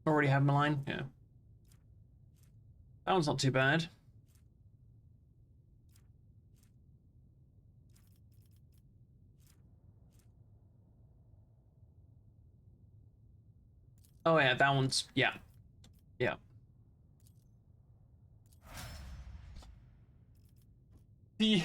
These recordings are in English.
Already have malign, yeah. That one's not too bad. Oh yeah, that one's, yeah. Yeah. The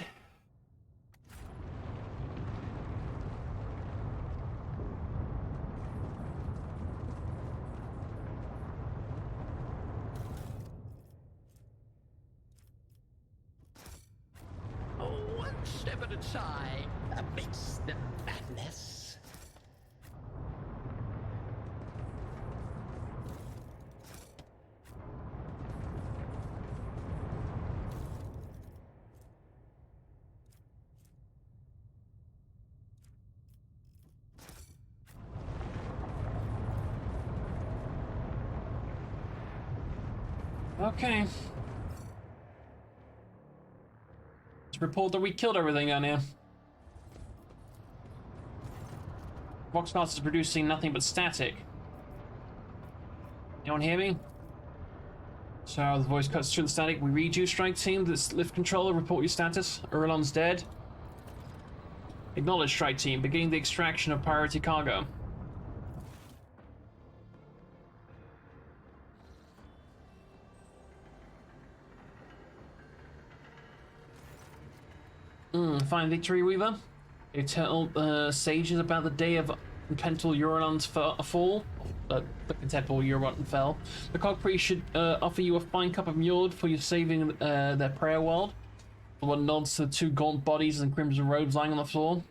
One step at a time amidst the madness. Okay. Let's report that we killed everything down here. Voxcast is producing nothing but static. Anyone hear me? So the voice cuts through the static. We read you, strike team. This lift controller. Report your status. Urlon's dead. Acknowledge, strike team. Beginning the extraction of priority cargo. Fine victory, Weaver. You tell sages about the day of Pental Euronon's fall. The contemptible Euron fell. The Cogpriest should offer you a fine cup of Mjord for your saving their prayer world. The one nods to the two gaunt bodies and crimson robes lying on the floor.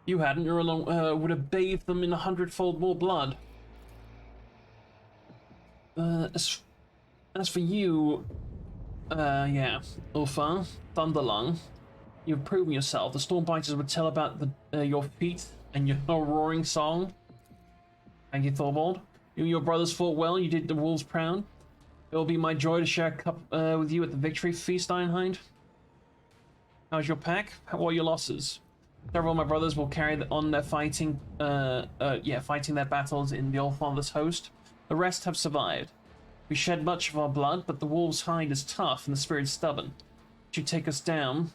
You hadn't, Euron would have bathed them in 100-fold more blood. As for you, yeah, Ulfa, Thunderlung, you've proven yourself. The Stormbiters would tell about your feat and your roaring song. Thank you, Thorvald. You and your brothers fought well. You did the wolves proud. It will be my joy to share a cup with you at the victory feast, Ironhide. How's your pack? How are your losses? Several of my brothers will carry on their fighting, fighting their battles in the Old Father's host. The rest have survived. We shed much of our blood, but the wolf's hide is tough and the spirit stubborn. If you take us down,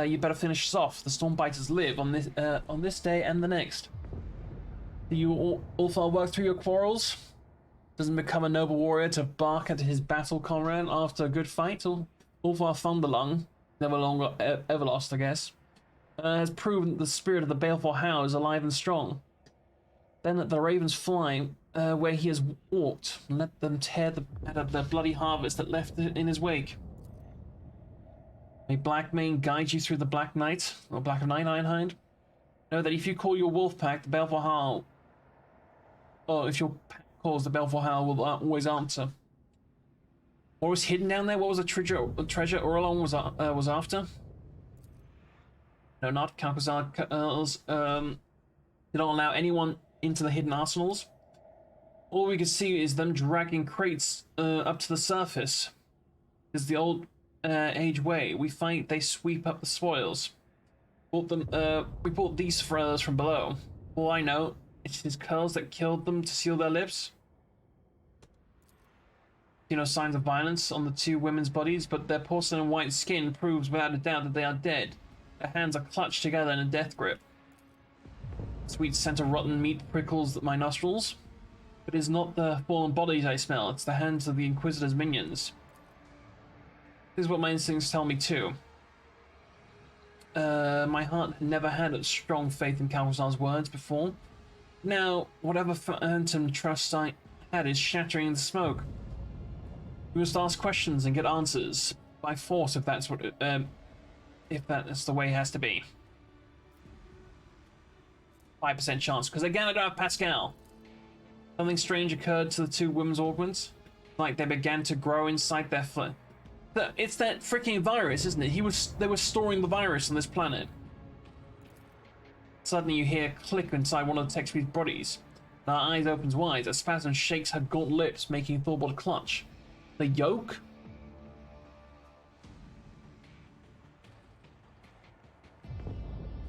you better finish us off. The Stormbiters live on this day and the next. Do you all work through your quarrels? Doesn't become a noble warrior to bark at his battle comrade after a good fight? Ulfar Thunderlung, never longer ever lost, I guess, has proven that the spirit of the baleful Howe is alive and strong. Then let the ravens fly where he has walked, and let them tear the bloody harvest that left in his wake. May Blackmane guide you through the Black Night, or Black of Night, Ironhide. Know that if you call your wolf pack, the baleful Howl, or if your pack calls, the baleful Howl will always answer. What was hidden down there? What was the treasure Orlon was after? No, not Calcazar did not allow anyone into the hidden arsenals. All we can see is them dragging crates up to the surface. This is the old age way. We fight, they sweep up the spoils. We bought these furs from below. All I know, it's his curls that killed them to seal their lips. You know, signs of violence on the two women's bodies, but their porcelain white skin proves without a doubt that they are dead. Their hands are clutched together in a death grip. Sweet scent of rotten meat prickles my nostrils. But it is not the fallen bodies I smell, it's the hands of the Inquisitor's minions. This is what my instincts tell me too. My heart never had a strong faith in Calvazar's words before. Now, whatever phantom trust I had is shattering in the smoke. We must ask questions and get answers by force if that's what if that's the way it has to be. 5% chance, because again I don't have Pascal. Something strange occurred to the two women's augments, like they began to grow inside their flesh. It's that freaking virus, isn't it? They were storing the virus on this planet. Suddenly you hear a click inside one of the Texby's bodies. Her eyes opens wide. A spasm shakes her gaunt lips, making Thorbold clutch. The yoke?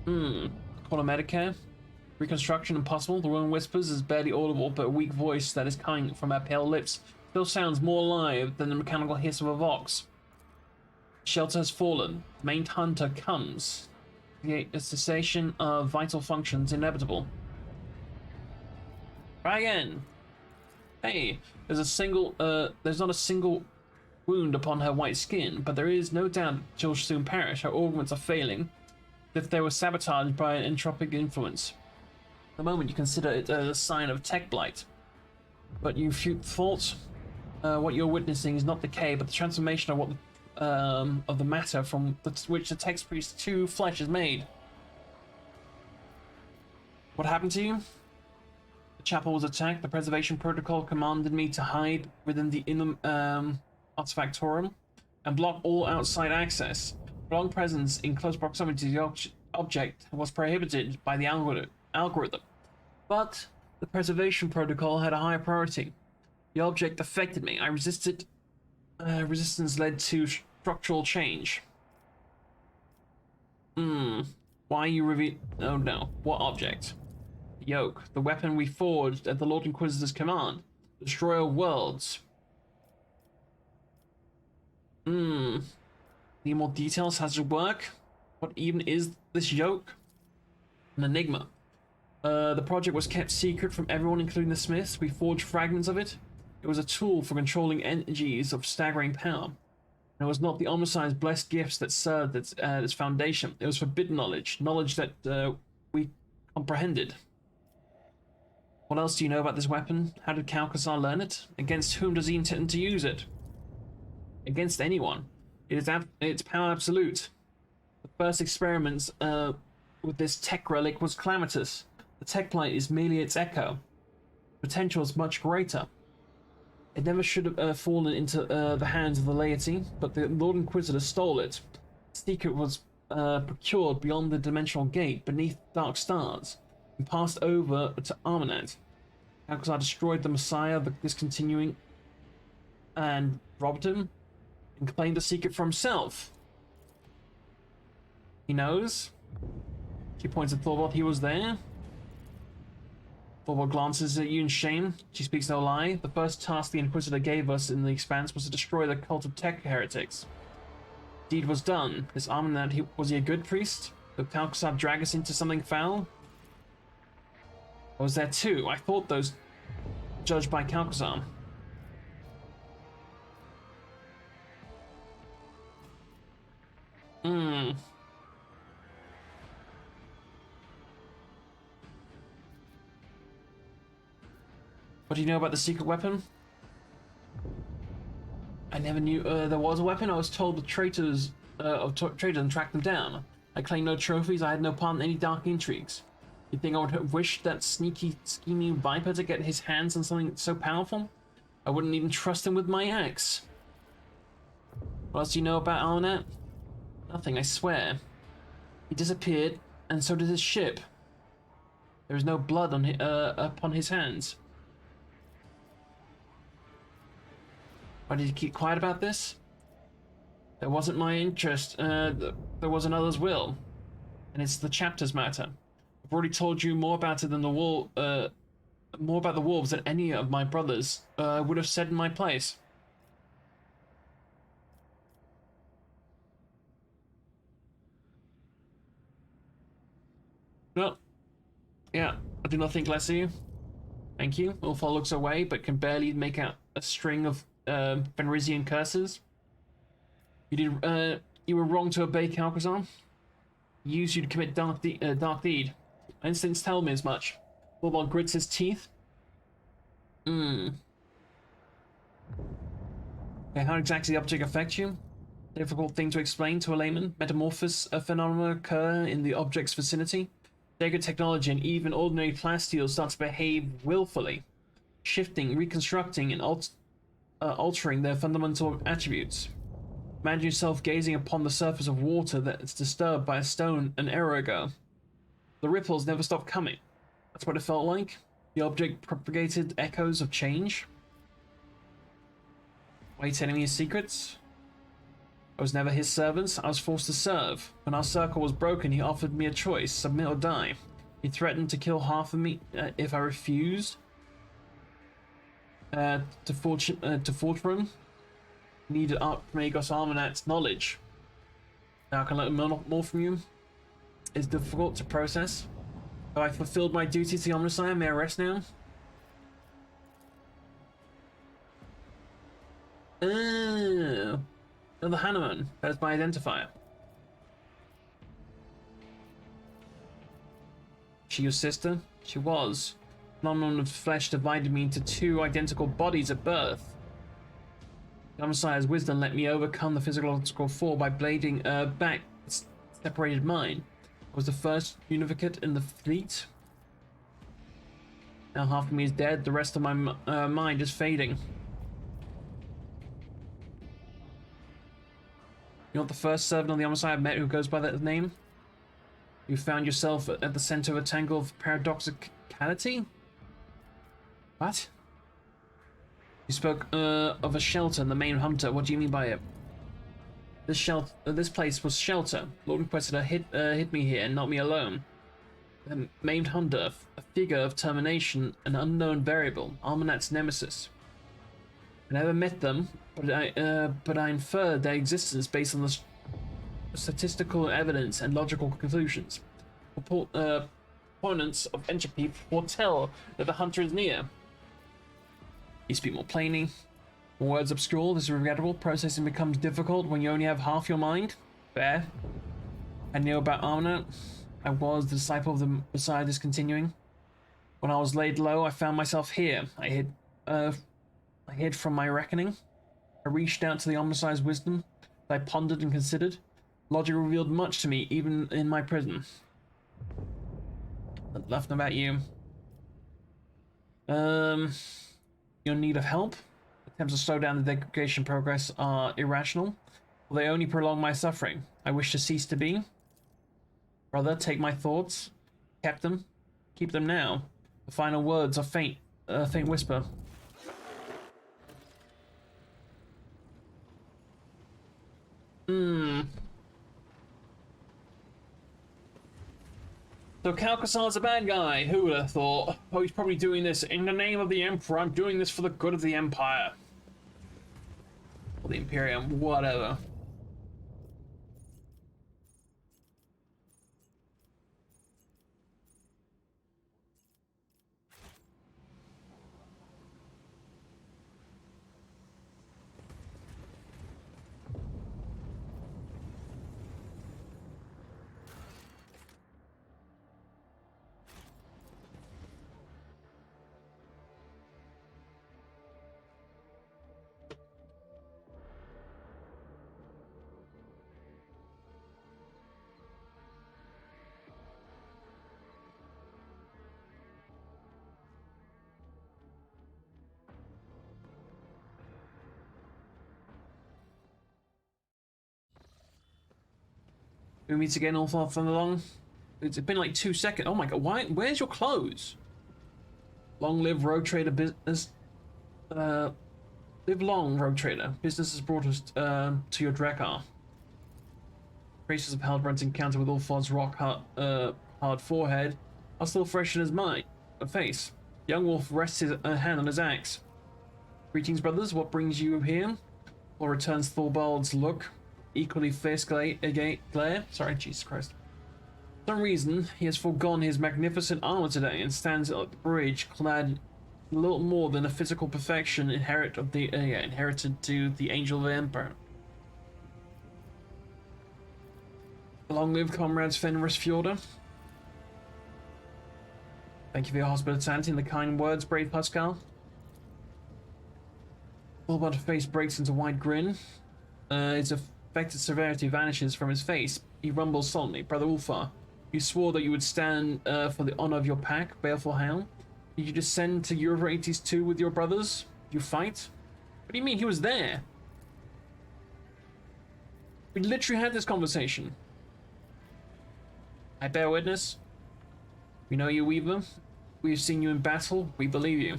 Call a Medicare? Reconstruction impossible. The woman whispers is barely audible, but a weak voice that is coming from her pale lips still sounds more alive than the mechanical hiss of a vox. Shelter has fallen. The main hunter comes. The cessation of vital functions inevitable. Try again. Hey, there's not a single wound upon her white skin, but there is no doubt she'll soon perish. Her organs are failing, as if they were sabotaged by an entropic influence. At the moment, you consider it a sign of tech blight, but you thought what you're witnessing is not decay, but the transformation of what of the matter from which the text priest to flesh is made. What happened to you? The chapel was attacked. The preservation protocol commanded me to hide within the inner artifactorum and block all outside access. Prolonged presence in close proximity to the object was prohibited by the algorithm. But the preservation protocol had a higher priority. The object affected me. I resisted. Resistance led to structural change. Why you reveal? Oh no. What object? The yoke. The weapon we forged at the Lord Inquisitor's command. The destroyer of worlds. Need more details? How does it work? What even is this yoke? An enigma. The project was kept secret from everyone, including the Smiths. We forged fragments of it. It was a tool for controlling energies of staggering power. And it was not the Omnicide blessed gifts that served its foundation. It was forbidden knowledge, knowledge that we comprehended. What else do you know about this weapon? How did Calcazar learn it? Against whom does he intend to use it? Against anyone. It is its power absolute. The first experiments with this tech relic was calamitous. The tech blight is merely its echo. Potential is much greater. It never should have fallen into the hands of the laity, but the Lord Inquisitor stole it. The secret was procured beyond the dimensional gate, beneath dark stars, and passed over to Armanat. Alcazar destroyed the Messiah of the discontinuing and robbed him, and claimed the secret for himself. He knows. She points at Thorvald. He was there. Thorvald glances at you in shame. She speaks no lie. The first task the Inquisitor gave us in the Expanse was to destroy the cult of tech heretics. Deed was done. This Armanat, was he a good priest? Did Calcazar drag us into something foul? I was there too. I thought those judged by Calcazar. What do you know about the secret weapon? I never knew there was a weapon. I was told the traitors and tracked them down. I claimed no trophies. I had no part in any dark intrigues. You think I would have wished that sneaky, scheming viper to get his hands on something so powerful? I wouldn't even trust him with my axe. What else do you know about Arnett? Nothing, I swear. He disappeared, and so did his ship. There is no blood on upon his hands. Why did you keep quiet about this? There wasn't my interest. There was another's will, and it's the chapter's matter. I've already told you more about it than more about the wolves than any of my brothers would have said in my place. Well, yeah, I do not think less of you. Thank you. Ulfar looks away, but can barely make out a string of Fenrisian curses. You were wrong to obey Calcazar. He used you to commit dark deed. My instincts tell me as much. Thorvald grits his teeth. Okay, how exactly the object affects you? Difficult thing to explain to a layman. Metamorphosis phenomena occur in the object's vicinity. Sacred technology and even ordinary plasteel start to behave willfully, shifting, reconstructing, and altering their fundamental attributes. Imagine yourself gazing upon the surface of water that's disturbed by a stone an era ago. The ripples never stop coming. That's what it felt like. The object propagated echoes of change. Why are you telling me his secrets? I was never his servant. I was forced to serve. When our circle was broken, he offered me a choice, submit or die. He threatened to kill half of me if I refused to Fortune. Needed Archmagos Armanat's knowledge. Now I can learn more from you. It's difficult to process. Have I fulfilled my duty to the Omnissiah? May I rest now? Oh, another Hanuman. That's my identifier. She your sister? She was. Phenomenon of flesh divided me into two identical bodies at birth. The Omnissiah's wisdom let me overcome the physiological fall by blading back separated mine. I was the first unificate in the fleet. Now half of me is dead, the rest of my mind is fading. You're not the first servant on the Omnissiah I've met who goes by that name. You found yourself at the center of a tangle of paradoxicality? What? You spoke of a shelter in the main hunter. What do you mean by it? This place was shelter. Lord Inquisitor hit me here, not me alone. The maimed hunter, a figure of termination, an unknown variable, Armanat's nemesis. I never met them, but I inferred their existence based on the statistical evidence and logical conclusions. Opponents of entropy foretell that the hunter is near. You speak more plainly. More words obscure, this is regrettable. Processing becomes difficult when you only have half your mind. Fair. I knew about Armanat. I was the disciple of the Messiah discontinuing. When I was laid low, I found myself here. I hid from my reckoning. I reached out to the Omnissiah's wisdom. I pondered and considered. Logic revealed much to me, even in my prison. But nothing about you. Your need of help? Attempts to slow down the degradation progress are irrational. Will they only prolong my suffering? I wish to cease to be. Brother, take my thoughts. Kept them. Keep them now. The final words are faint. Faint whisper. So Calcasar's a bad guy. Who would have thought? Oh, he's probably doing this in the name of the Emperor. I'm doing this for the good of the Empire. Or the Imperium, whatever. We meet again all far from along. It's been like 2 seconds. Oh my god, why? Where's your clothes? Long live Rogue Trader business. Live long, Rogue Trader. Business has brought us to your Drakkar. Traces of Halbrand's encounter with Ulfard's hard forehead are still fresh in his mind. Face. Young Wolf rests his hand on his axe. Greetings, brothers. What brings you here? Or returns Thorvald's look. Equally fierce glare. Sorry, Jesus Christ. For some reason, he has forgone his magnificent armor today and stands at the bridge clad in little more than a physical perfection inherited to the Angel of the Emperor. Long live comrades Fenris Fjorda. Thank you for your hospitality and the kind words, brave Pascal. Thorvald's face breaks into a wide grin. Its affected severity vanishes from his face. He rumbles solemnly. Brother Ulfar, you swore that you would stand for the honor of your pack, Baleful Hound. Did you descend to Euphrates too with your brothers? Did you fight? What do you mean? He was there. We literally had this conversation. I bear witness. We know you, Weaver. We have seen you in battle. We believe you.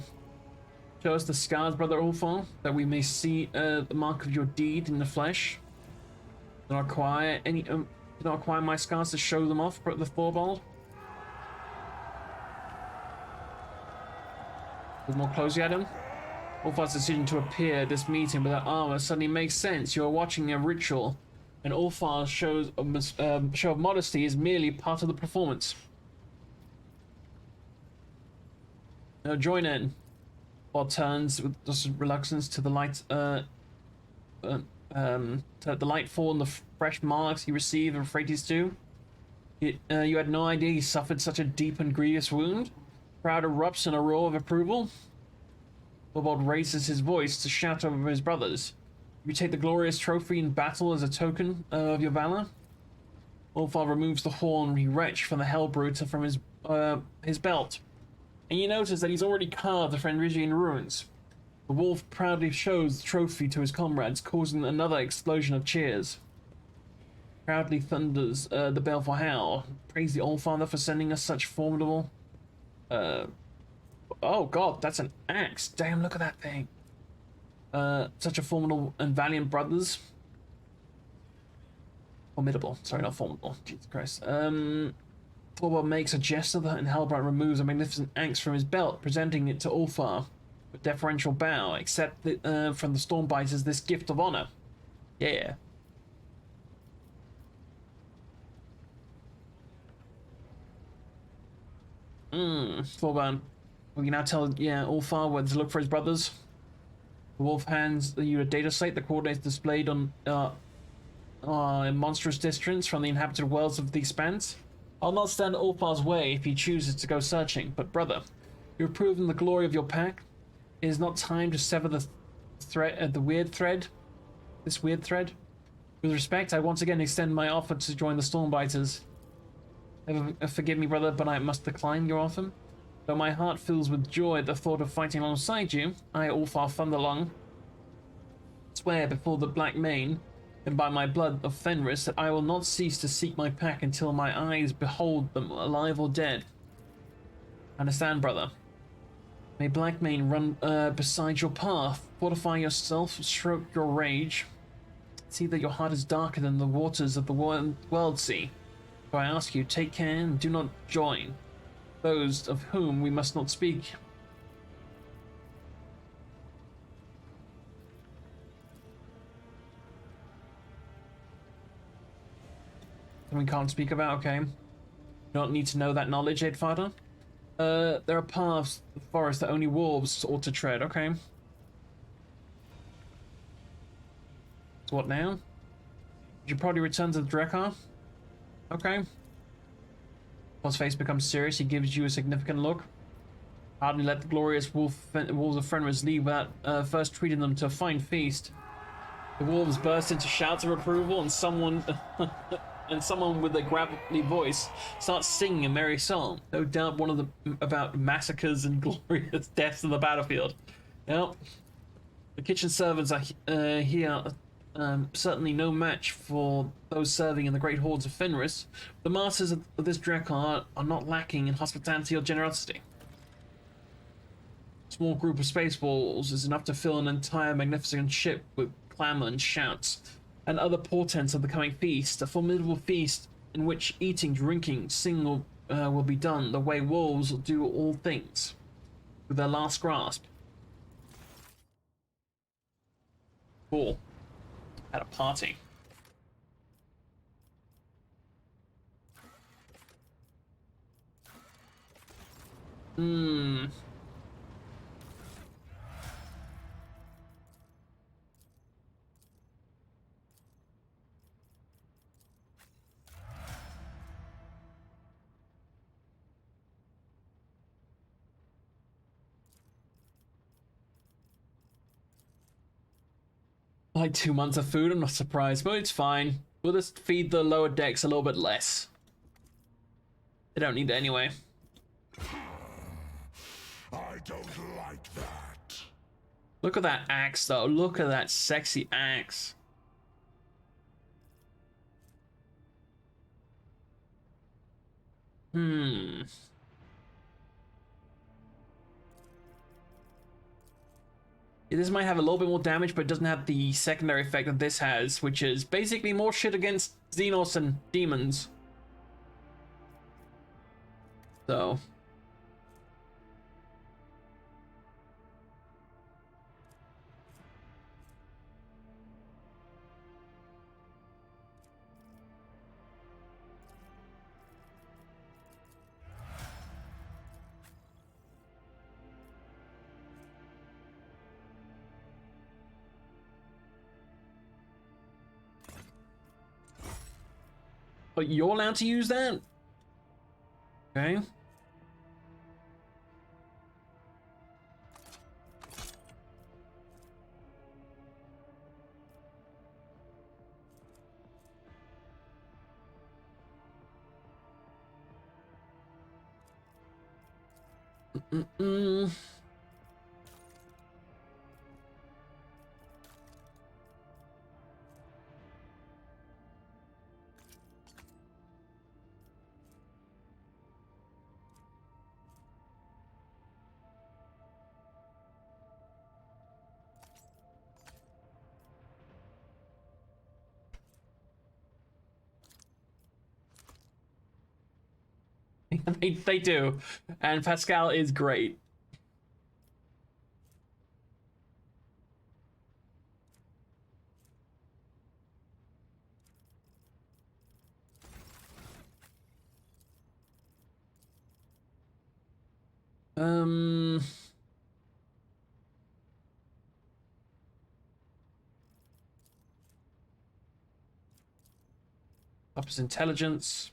Show us the scars, Brother Ulfar, that we may see the mark of your deed in the flesh. Do not acquire my scars to show them off, Brother Thorvald. Look more closely at him. Ulfar's decision to appear at this meeting without armor suddenly makes sense. You are watching a ritual, and Ulfar's show of modesty is merely part of the performance. Now join in. Bob turns with just reluctance to the light, to the light fall and the fresh marks he received in Euphrates stew. You had no idea he suffered such a deep and grievous wound. Crowd erupts in a roar of approval. Bob raises his voice to shout over his brothers. You take the glorious trophy in battle as a token of your valor. Ulfar removes the horny wretch from the Hellbrute from his belt, and you notice that he's already carved the Fenrisian runes. The wolf proudly shows the trophy to his comrades, causing another explosion of cheers. Proudly thunders the baleful howl. Praise the Allfather for sending us such formidable... Oh god, that's an axe. Damn, look at that thing. Such a formidable and valiant brothers. Formidable. Sorry, not formidable. Jesus Christ. Thorwald makes a gesture and Hellbright removes a magnificent axe from his belt, presenting it to Ulfar with deferential bow. Accept from the Stormbiters this gift of honor. Yeah. Thorwald. We can now tell, Ulfar where to look for his brothers. The wolf hands you a data slate. The coordinates displayed on in monstrous distance from the inhabited worlds of the Expanse. I'll not stand Ulfar's way if he chooses to go searching, but brother, you have proven the glory of your pack. It is not time to sever the thread, this weird thread. With respect, I once again extend my offer to join the Stormbiters. Forgive me, brother, but I must decline your offer. Though my heart fills with joy at the thought of fighting alongside you, I, Ulfar Thunderlong, swear before the Black Mane and by my blood of Fenris that I will not cease to seek my pack until my eyes behold them alive or dead. Understand, brother? May Black Mane run beside your path, fortify yourself, stroke your rage. See that your heart is darker than the waters of the world sea. So I ask you, take care and do not join those of whom we must not speak. And we can't speak about, okay. You don't need to know that knowledge, Aidfather. There are paths in the forest that only wolves ought to tread, okay. So what now? You should probably return to the Drekar. Okay. His face becomes serious. He gives you a significant look. Hardly let the glorious wolves of Fenris leave without first treating them to a fine feast. The wolves burst into shouts of approval, and someone with a gravelly voice starts singing a merry song. No doubt one of the about massacres and glorious deaths on the battlefield. Well, the kitchen servants are here. Certainly no match for those serving in the great hordes of Fenris. The masters of this Drekar are not lacking in hospitality or generosity. A small group of space balls is enough to fill an entire magnificent ship with clamor and shouts, and other portents of the coming feast, a formidable feast in which eating, drinking, singing will be done the way wolves do all things, with their last grasp. Cool. At a party. Like 2 months of food, I'm not surprised, but it's fine. We'll just feed the lower decks a little bit less. They don't need it anyway. I don't like that. Look at that axe, though. Look at that sexy axe. This might have a little bit more damage, but it doesn't have the secondary effect that this has, which is basically more shit against Xenos and demons. So. But you're allowed to use that? Okay. Mm-mm. They do. And Pascal is great. Um, up his intelligence.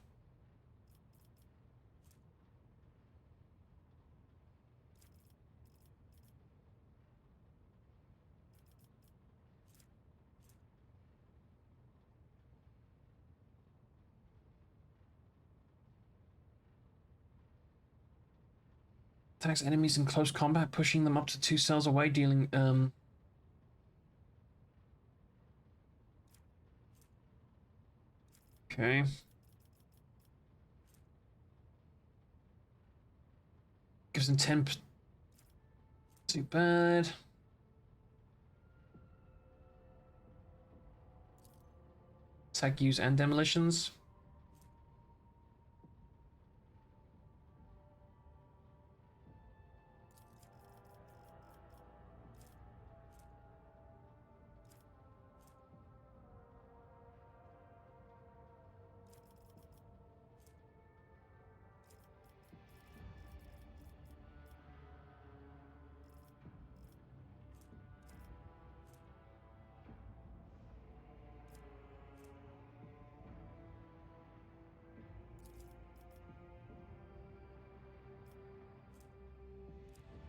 Attacks enemies in close combat, pushing them up to 2 cells away, dealing okay. Gives them 10. Too bad. Attack, use, and demolitions.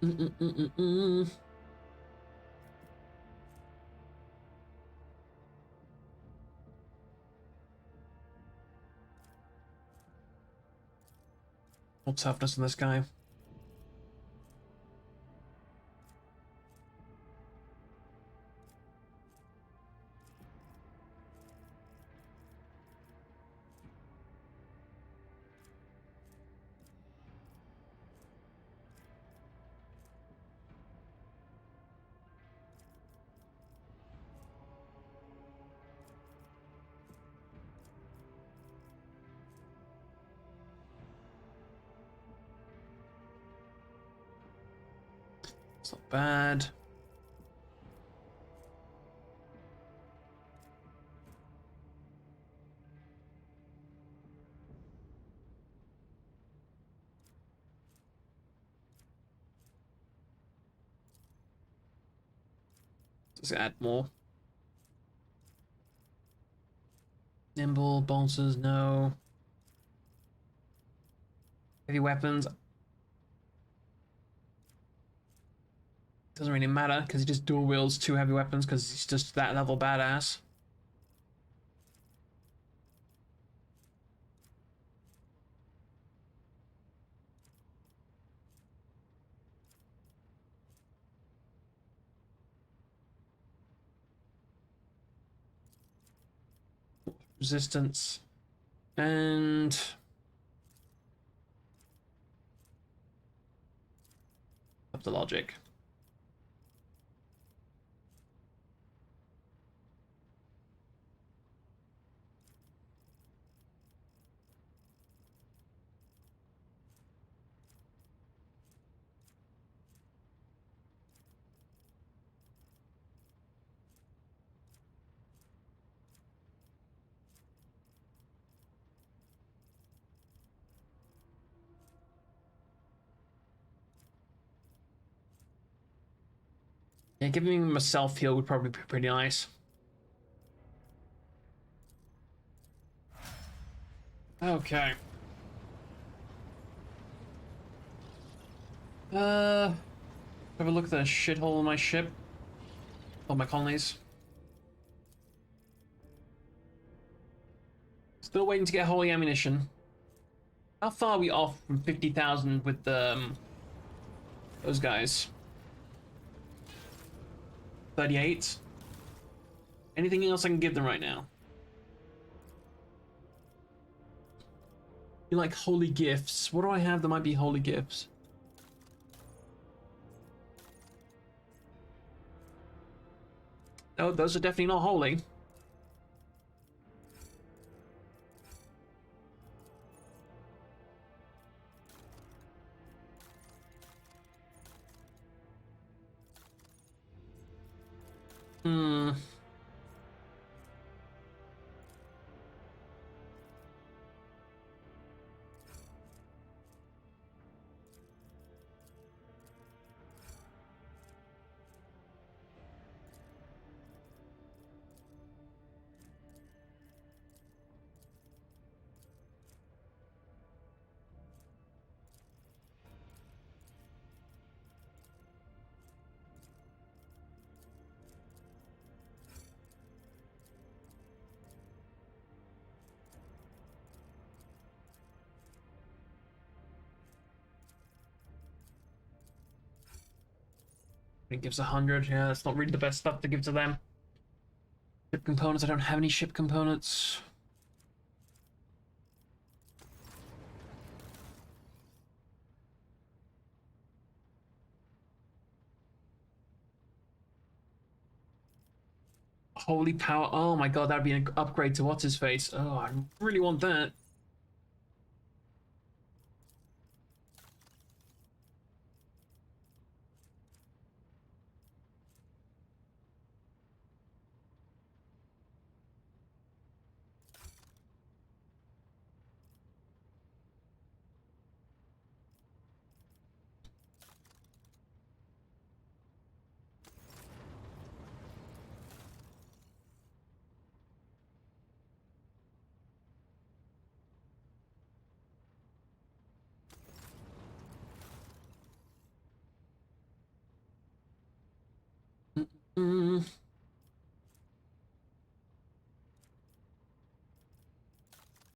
Mm-mm-mm-mm-mm. More toughness in this guy. It's not bad. Does it add more? Nimble, bolsters, no. Heavy weapons. Doesn't really matter because he just dual wields 2 heavy weapons because he's just that level badass. Resistance. And up the logic. Yeah, giving him a self heal would probably be pretty nice. Okay. Have a look at the shithole in my ship. All my colonies. Still waiting to get holy ammunition. How far are we off from 50,000 with those guys? 38. Anything else I can give them right now? You like holy gifts? What do I have that might be holy gifts? Oh, those are definitely not holy. Hmm. It gives 100. Yeah, that's not really the best stuff to give to them. Ship components. I don't have any ship components. Holy power. Oh my god, that'd be an upgrade to what's his face. Oh, I really want that. Mm.